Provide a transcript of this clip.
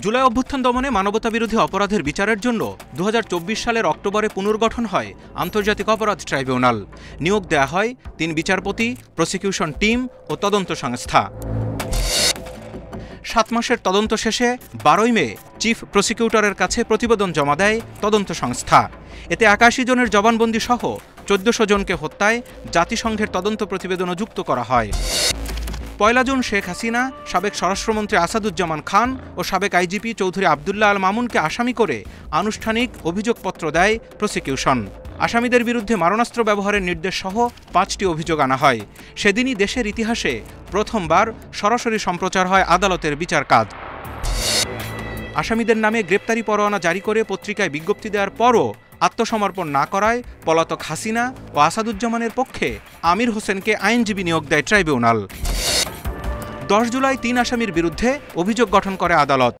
জুলাই অভ্যুত্থান দমনে মানবতাবিরোধী অপরাধের বিচারের জন্য 2024 সালের অক্টোবরে পুনর্গঠন হয় আন্তর্জাতিক অপরাধ ট্রাইব্যুনাল। নিয়োগ দেয়া হয় 3 বিচারপতি, প্রসিকিউশন টিম ও তদন্ত সংস্থা। 7 মাসের তদন্ত শেষে 12 মে চিফ প্রসিকিউটরের কাছে প্রতিবেদন জমা দেয় তদন্ত সংস্থা। এতে 81 জনের জবানবন্দি সহ 1400 জনকে হত্যায় জাতিসংঘের তদন্ত প্রতিবেদনও যুক্ত করা হয়। 1 জুন শেখ হাসিনা, সাবেক স্বরাষ্ট্রমন্ত্রী আসাদুজ্জামান খান ও সাবেক আইজিপি চৌধুরী আবদুল্লাহ আল মামুনকে আসামি করে আনুষ্ঠানিক অভিযোগপত্র দেয় প্রসিকিউশন। আসামিদের বিরুদ্ধে মারণাস্ত্র ব্যবহারের নির্দেশ সহ 5টি অভিযোগ আনা হয়। সেদিনই দেশের ইতিহাসে প্রথমবার সরাসরি সম্প্রচার হয় আদালতের বিচার কাজ। আসামিদের নামে গ্রেপ্তারি পরোয়ানা জারি করে পত্রিকায় বিজ্ঞপ্তি দেওয়ার পরও আত্মসমর্পণ না করায় পলাতক হাসিনা ও আসাদুজ্জামানের পক্ষে আমির হোসেনকে আইনজীবী নিয়োগ দেয় ট্রাইব্যুনাল। 10 জুলাই 3 আসামির বিরুদ্ধে অভিযোগ গঠন করে আদালত।